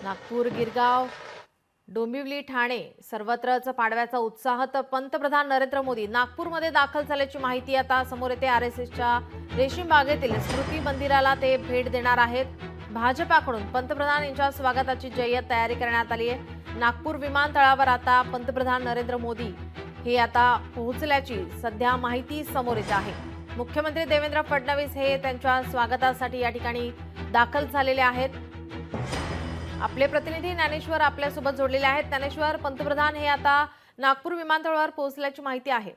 नागपूर, गिरगाव, डोंबिवली, ठाणे सर्वत्रच पाडव्याचा उत्साह. तर पंतप्रधान नरेंद्र मोदी नागपूरमध्ये दाखल झाल्याची माहिती आता समोर येते. आरएसएसच्या रेशीम बागेतील स्मृती मंदिराला ते भेट देणार आहेत. भाजपाकडून पंतप्रधान यांच्या स्वागताची जय्यत तयारी करण्यात आली आहे. नागपूर विमानतळावर आता पंतप्रधान नरेंद्र मोदी हे आता पोहोचल्याची सध्या माहिती समोर येत आहे. मुख्यमंत्री देवेंद्र फडणवीस हे त्यांच्या स्वागतासाठी या ठिकाणी दाखल झालेले आहेत. आपले प्रतिनिधी ज्ञानेश्वर आपल्यासोबत जोडलेले आहेत. ज्ञानेश्वर, पंतप्रधान हे आता नागपूर विमानतळावर पोहोचल्याची माहिती आहे.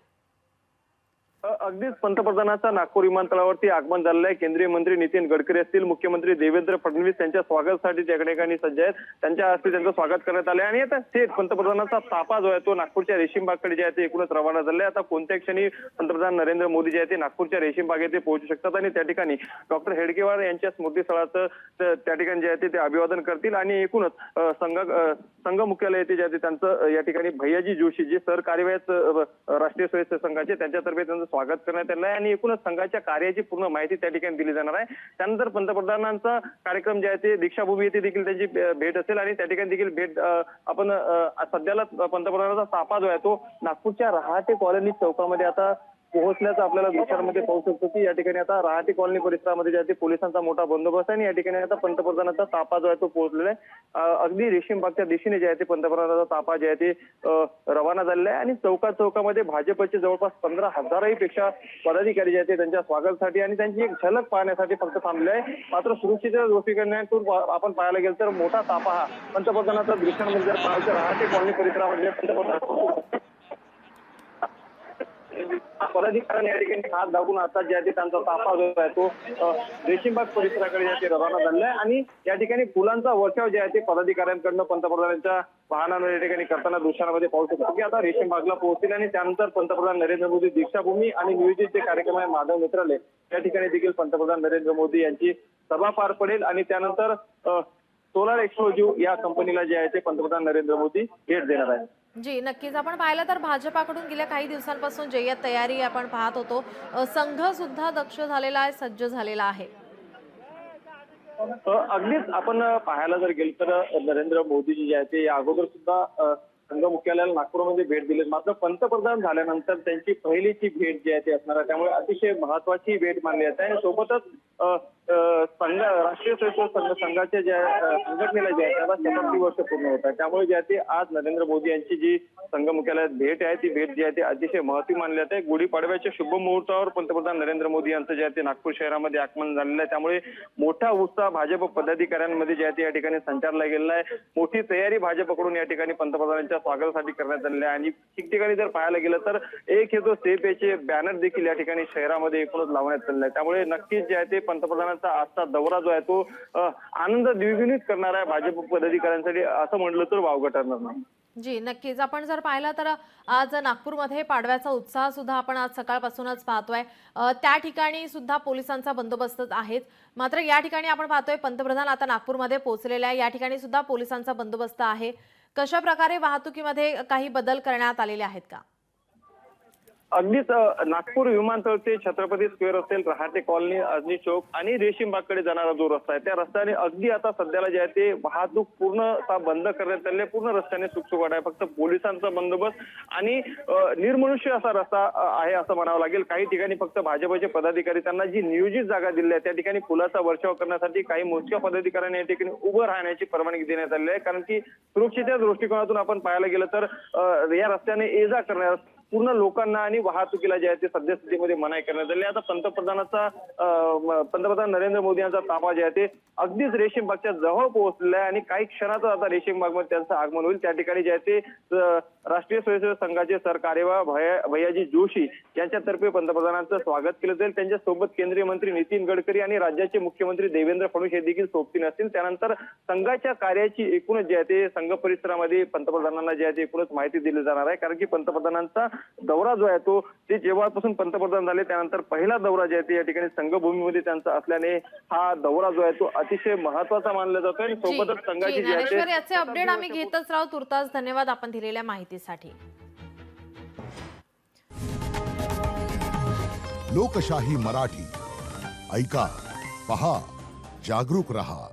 अगदीच पंतप्रधानांचा नागपूर विमानतळावरती आगमन झालेलं आहे. केंद्रीय मंत्री नितीन गडकरी असतील, मुख्यमंत्री देवेंद्र फडणवीस त्यांच्या स्वागतासाठी त्या ठिकाणी सज्ज आहेत. त्यांच्या हस्ते त्यांचं स्वागत करण्यात आलं आणि आता थेट पंतप्रधानांचा ताफा जो आहे तो नागपूरच्या रेशीम बागकडे जे आहे ते एकूणच रवाना झाले. आता कोणत्या क्षणी पंतप्रधान नरेंद्र मोदी जे आहे ते नागपूरच्या रेशीम बागेत पोहोचू शकतात आणि त्या ठिकाणी डॉक्टर हेडगेवार यांच्या स्मृतीस्थळाचं त्या ठिकाणी जे आहे ते अभिवादन करतील आणि एकूणच संघ मुख्यालय येथे जे आहे त्यांचं या ठिकाणी भैयाजी जोशी जे सरकार्यवाह राष्ट्रीय स्वयंसेवक संघाचे त्यांच्यातर्फे त्यांचं स्वागत करण्यात आलं आहे आणि एकूणच संघाच्या कार्याची पूर्ण माहिती त्या ठिकाणी दिली जाणार आहे. त्यानंतर पंतप्रधानांचा कार्यक्रम जे आहे ते दीक्षाभूमी येथे देखील त्यांची भेट असेल आणि त्या ठिकाणी देखील भेट आपण सध्याला पंतप्रधानांचा ताफा जो आहे तो नागपूरच्या रहाटे कॉलनी चौकामध्ये आता पोहोचल्याचं आपल्याला दृश्यांमध्ये पाहू शकतो की या ठिकाणी आता रहाटे कॉलनी परिसरामध्ये जे आहे ते पोलिसांचा मोठा बंदोबस्त आहे आणि या ठिकाणी आता पंतप्रधानांचा ताफा जो आहे तो पोहोचलेला आहे. अगदी रेशीम बागच्या दिशेने जे आहे ते पंतप्रधानांचा ताफा जे आहे ते रवाना झालेला आहे आणि चौकामध्ये भाजपचे जवळपास 15,000 पेक्षा पदाधिकारी जे आहेत ते त्यांच्या स्वागतासाठी आणि त्यांची एक झलक पाहण्यासाठी फक्त थांबले आहे. मात्र सुरक्षेच्या दृष्टिकोनातून आपण पाहायला गेलं तर मोठा ताफा हा पंतप्रधानांचा दृश्यांमध्ये जर पाहायचं रहाटे कॉलनी परिसरामध्ये पंतप्रधान पदाधिकाऱ्यांनी या ठिकाणी हात दाबून आता जे आहे त्यांचा ताफा जो आहे तो रेशीमबाग परिसराकडे जे रवाना झालेला आहे आणि या ठिकाणी फुलांचा वर्षाव जे आहे ते पदाधिकाऱ्यांकडनं पंतप्रधानांच्या वाहनांवर या ठिकाणी करताना दृश्यांमध्ये पाहू शकतो की आता रेशीमबागला पोहोचतील आणि त्यानंतर पंतप्रधान नरेंद्र मोदी दीक्षाभूमी आणि नियोजित जे कार्यक्रम आहे माधव नेत्रालय या ठिकाणी देखील पंतप्रधान नरेंद्र मोदी यांची सभा पार पडेल आणि त्यानंतर सोलार एक्सक्लुझिव्ह या कंपनीला जे आहे ते पंतप्रधान नरेंद्र मोदी भेट देणार आहे. जी नक्कीच. आपण पाहिलं तर भाजपाकडून गेल्या काही दिवसांपासून जय्यत तयारी आपण पाहत होतो. संघ सुद्धा दक्ष झालेला आहे, सज्ज झालेला आहे. अगदीच आपण पाहायला जर गेलं तर नरेंद्र मोदीजी जे आहे ते अगोदर सुद्धा संघ मुख्यालयाला नागपूरमध्ये भेट दिली. मात्र पंतप्रधान झाल्यानंतर त्यांची पहिलीची भेट जी आहे ती असणार आहे. त्यामुळे अतिशय महत्वाची भेट मानली जाते आणि सोबतच राष्ट्रीय स्वयंसेवक संघाच्या ज्या संघटनेला जे आहे त्याला 70 वर्ष पूर्ण होत आहे. त्यामुळे जे आहे ते आज नरेंद्र मोदी यांची जी संघ मुख्यालयात भेट आहे ती भेट जी आहे ती अतिशय महत्त्वाची मानली जाते. गुढीपाडव्याच्या शुभ मुहूर्तावर पंतप्रधान नरेंद्र मोदी यांचं जे आहे ते नागपूर शहरामध्ये आगमन झालेलं आहे. त्यामुळे मोठा उत्साह भाजप पदाधिकाऱ्यांमध्ये जे आहे ते या ठिकाणी संचारला गेलेला आहे. मोठी तयारी भाजपकडून या ठिकाणी पंतप्रधानांच्या स्वागतासाठी करण्यात आलेले आहे आणि ठिकठिकाणी जर पाहायला गेलं तर एक हे जो सेफ याचे बॅनर देखील या ठिकाणी शहरामध्ये एकूणच लावण्यात आलेला आहे. त्यामुळे नक्कीच जे आहे ते पंतप्रधानांचा आजचा दौरा जो आहे तो आनंद द्विगुणित करणार आहे भाजप पदाधिकाऱ्यांसाठी असं म्हटलं तर वावगं ठरणार नाही. जी नक्कीच. आपण जर पाहिलं तर आज नागपूरमध्ये पाडव्याचा उत्साह सुद्धा आपण आज सकाळपासूनच पाहतोय. त्या ठिकाणी सुद्धा पोलिसांचा बंदोबस्त आहे. मात्र या ठिकाणी आपण पाहतोय पंतप्रधान आता नागपूरमध्ये पोहोचलेले आहे. या ठिकाणी सुद्धा पोलिसांचा बंदोबस्त आहे. कशा प्रकारे वाहतुकीमध्ये काही बदल करण्यात आलेले आहेत का? अगदीच नागपूर विमानतळ ते छत्रपती स्क्वेअर असेल, रहाटे कॉलनी, अजनी चौक आणि रेशीमबागकडे जाणारा जो रस्ता आहे त्या रस्त्याने अगदी आता सध्याला जे आहे ते वाहतूक पूर्णतः बंद करण्यात आले. पूर्ण रस्त्याने सुखसुखाट आहे. फक्त पोलिसांचा बंदोबस्त आणि निर्मनुष्य असा रस्ता आहे असं म्हणावं लागेल. काही ठिकाणी फक्त भाजपचे पदाधिकारी त्यांना जी नियोजित जागा दिली आहे त्या ठिकाणी फुलाचा वर्षाव करण्यासाठी काही मोजक्या पदाधिकाऱ्यांनी या ठिकाणी उभं राहण्याची परवानगी देण्यात आली आहे. कारण की सुरक्षेच्या दृष्टिकोनातून आपण पाहायला गेलं तर या रस्त्याने ये जा करण्यास पूर्ण लोकांना आणि वाहतुकीला जे आहे ते सद्यस्थितीमध्ये मनाई करण्यात आली. आता पंतप्रधान नरेंद्र मोदी यांचा ताफा जे आहे ते अगदीच रेशीमबागच्या जवळ पोहोचलेला आहे आणि काही क्षणातच आता रेशीमबागमध्ये त्यांचं आगमन होईल. त्या ठिकाणी जे आहे ते राष्ट्रीय स्वयंसेवक संघाचे सरकार्यवाह भैयाजी जोशी यांच्यातर्फे पंतप्रधानांचं स्वागत केलं जाईल. त्यांच्या सोबत केंद्रीय मंत्री नितीन गडकरी आणि राज्याचे मुख्यमंत्री देवेंद्र फडणवीस हे देखील सोबतीने असतील. त्यानंतर संघाच्या कार्याची एकूणच जे आहे ते संघ परिसरामध्ये पंतप्रधानांना जे आहे ते एकूणच माहिती दिली जाणार आहे. कारण की पंतप्रधानांचा दौरा जो आहे तो ते जेव्हापासून पंतप्रधान झाले त्यानंतर पहिला दौरा जे आहे ते या ठिकाणी संघभूमीमध्ये त्यांचा असल्याने हा दौरा जो आहे तो अतिशय महत्वाचा मानला जातोय आणि सोबतच संघाची जी आहे याचे अपडेट आम्ही घेतच राहू. तुर्तास धन्यवाद आपण दिलेल्या माहितीसाठी. लोकशाही मराठी ऐका, पहा, जागरूक रहा.